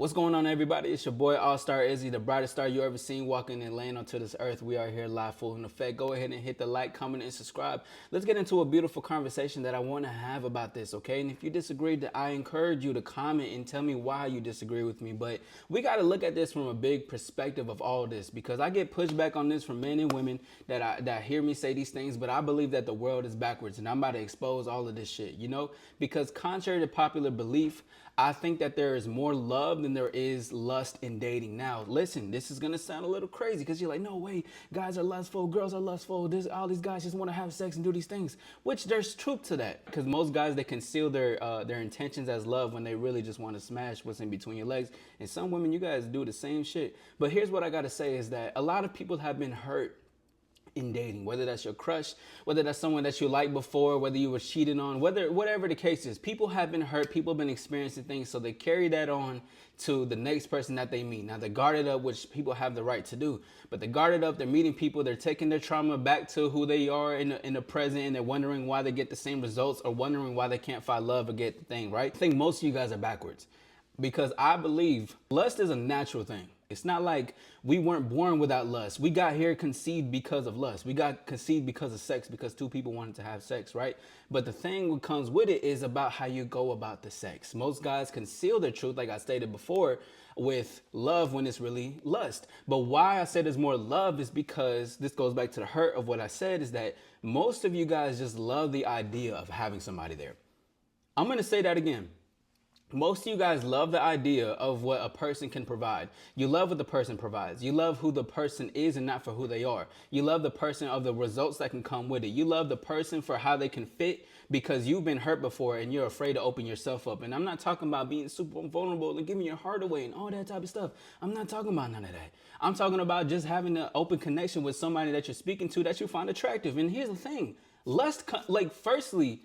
What's going on, everybody? It's your boy All-Star Izzy, the brightest star you ever seen walking and laying onto this earth. We are here live, full in effect. Go ahead and hit the like, comment, and subscribe. Let's get into a beautiful conversation that I want to have about this, okay? And if you disagree, I encourage you to comment and tell me why you disagree with me. But we got to look at this from a big perspective of all this, because I get pushback on this from men and women that hear me say these things, but I believe that the world is backwards, and I'm about to expose all of this shit, you know? Because contrary to popular belief, I think that there is more love than there is lust in dating. Now, listen, this is going to sound a little crazy because you're like, no way, guys are lustful, girls are lustful. All these guys just want to have sex and do these things, which there's truth to that, because most guys, they conceal their intentions as love when they really just want to smash what's in between your legs. And some women, you guys do the same shit. But here's what I got to say is that a lot of people have been hurt in dating, whether that's your crush, whether that's someone that you liked before, whether you were cheated on, whatever the case is. People have been hurt, people have been experiencing things, so they carry that on to the next person that they meet. Now, they're guarded up, which people have the right to do, but they're guarded up, they're meeting people, they're taking their trauma back to who they are in the present, and they're wondering why they get the same results, or wondering why they can't find love or get the thing, right? I think most of you guys are backwards, because I believe lust is a natural thing. It's not like we weren't born without lust. We got here conceived because of lust. We got conceived because of sex, because two people wanted to have sex, right? But the thing that comes with it is about how you go about the sex. Most guys conceal their truth, like I stated before, with love when it's really lust. But why I said there's more love is because this goes back to the hurt of what I said, is that most of you guys just love the idea of having somebody there. I'm going to say that again. Most of you guys love the idea of what a person can provide. You love what the person provides. You love who the person is and not for who they are. You love the person of the results that can come with it. You love the person for how they can fit, because you've been hurt before and you're afraid to open yourself up. And I'm not talking about being super vulnerable and giving your heart away and all that type of stuff. I'm not talking about none of that. I'm talking about just having an open connection with somebody that you're speaking to that you find attractive. And here's the thing. Firstly,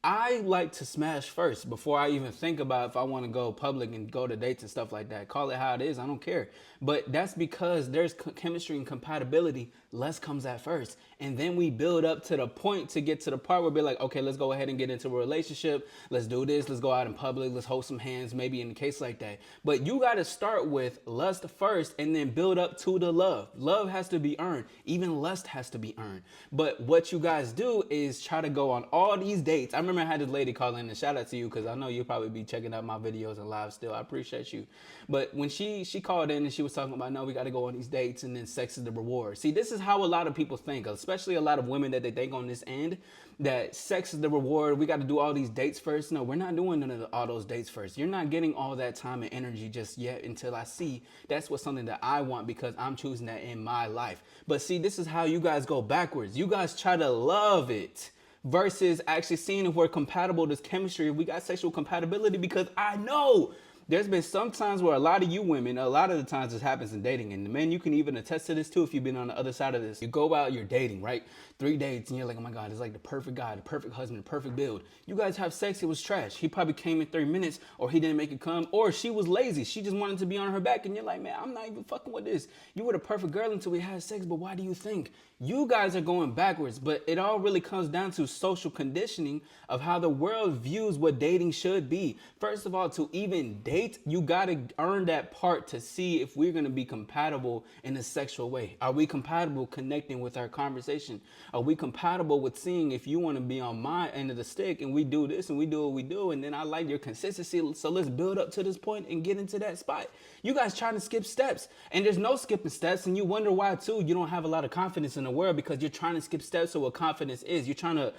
I like to smash first before I even think about if I want to go public and go to dates and stuff like that. Call it how it is. I don't care. But that's because there's chemistry and compatibility. Lust comes at first. And then we build up to the point to get to the part where we're like, okay, let's go ahead and get into a relationship. Let's do this. Let's go out in public. Let's hold some hands, maybe in a case like that. But you got to start with lust first and then build up to the love. Love has to be earned. Even lust has to be earned. But what you guys do is try to go on all these dates. I remember I had this lady call in, and shout out to you, because I know you'll probably be checking out my videos and live still. I appreciate you. But when she called in and she was talking about, no, we got to go on these dates and then sex is the reward. See, this is how a lot of people think, especially a lot of women that they think on this end, that sex is the reward. We got to do all these dates first. No, we're not doing all those dates first. You're not getting all that time and energy just yet until I see that's what's something that I want, because I'm choosing that in my life. But see, this is how you guys go backwards. You guys try to love it versus actually seeing if we're compatible, this chemistry, we got sexual compatibility, because I know there's been some times where a lot of you women, a lot of the times this happens in dating, and the men, you can even attest to this too if you've been on the other side of this. You go out, you're dating, right? 3 dates, and you're like, oh my God, it's like the perfect guy, the perfect husband, the perfect build. You guys have sex, it was trash. He probably came in 30 minutes, or he didn't make it come, or she was lazy. She just wanted to be on her back, and you're like, man, I'm not even fucking with this. You were the perfect girl until we had sex, but why do you think? You guys are going backwards, but it all really comes down to social conditioning of how the world views what dating should be. First of all, to even date, you gotta earn that part to see if we're gonna be compatible in a sexual way. Are we compatible connecting with our conversation? Are we compatible with seeing if you wanna be on my end of the stick and we do this and we do what we do, and then I like your consistency, so let's build up to this point and get into that spot. You guys trying to skip steps, and there's no skipping steps, and you wonder why too. You don't have a lot of confidence in the world, because you're trying to skip steps of what confidence is. You're trying to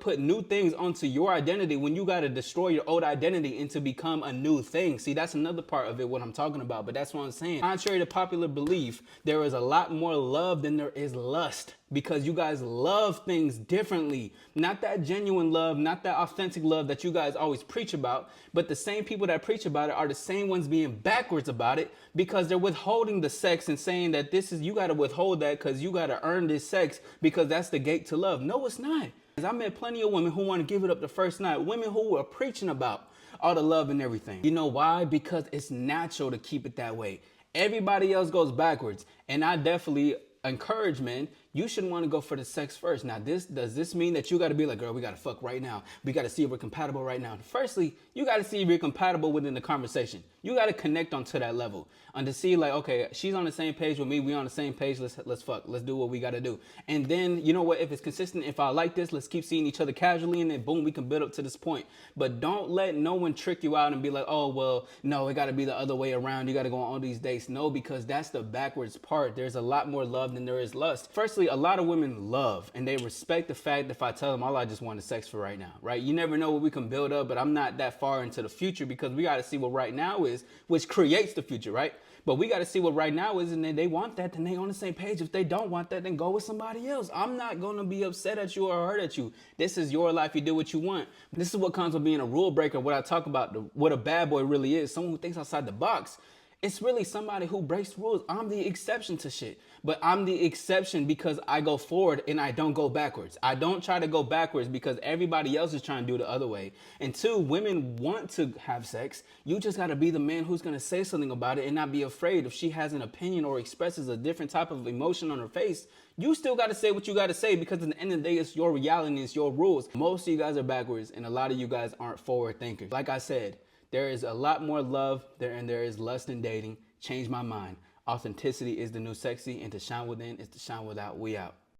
put new things onto your identity when you got to destroy your old identity and to become a new thing. See, that's another part of it, what I'm talking about, but that's what I'm saying. Contrary to popular belief, there is a lot more love than there is lust, because you guys love things differently. Not that genuine love, not that authentic love that you guys always preach about, but the same people that preach about it are the same ones being backwards about it, because they're withholding the sex and saying that you got to withhold that because you got to earn this sex, because that's the gate to love. No, it's not. I met plenty of women who want to give it up the first night, women who were preaching about all the love and everything. You know why? Because it's natural to keep it that way. Everybody else goes backwards, and I definitely encourage men, you should want to go for the sex first. Now, does this mean that you got to be like, girl, we got to fuck right now? We got to see if we're compatible right now. Firstly, you got to see if you're compatible within the conversation. You got to connect onto that level and to see like, okay, she's on the same page with me. We on the same page. Let's fuck. Let's do what we got to do. And then, you know what? If it's consistent, if I like this, let's keep seeing each other casually, and then boom, we can build up to this point. But don't let no one trick you out and be like, oh, well, no, it got to be the other way around. You got to go on all these dates. No, because that's the backwards part. There's a lot more love than there is lust. Firstly, a lot of women love and they respect the fact that if I tell them all I just want is sex for right now, right? You never know what we can build up, but I'm not that far into the future because we got to see what right now is, which creates the future, right? But we got to see what right now is, and then they want that, then they on the same page. If they don't want that, then go with somebody else. I'm not going to be upset at you or hurt at you. This is your life. You do what you want. This is what comes with being a rule breaker. What I talk about, what a bad boy really is, someone who thinks outside the box. It's really somebody who breaks rules. I'm the exception to shit. But I'm the exception because I go forward and I don't go backwards. I don't try to go backwards because everybody else is trying to do the other way. And two, women want to have sex. You just got to be the man who's going to say something about it and not be afraid. If she has an opinion or expresses a different type of emotion on her face, you still got to say what you got to say because at the end of the day, it's your reality, it's your rules. Most of you guys are backwards and a lot of you guys aren't forward thinkers. Like I said, there is a lot more love there and there is lust in dating. Change my mind. Authenticity is the new sexy, and to shine within is to shine without. We out.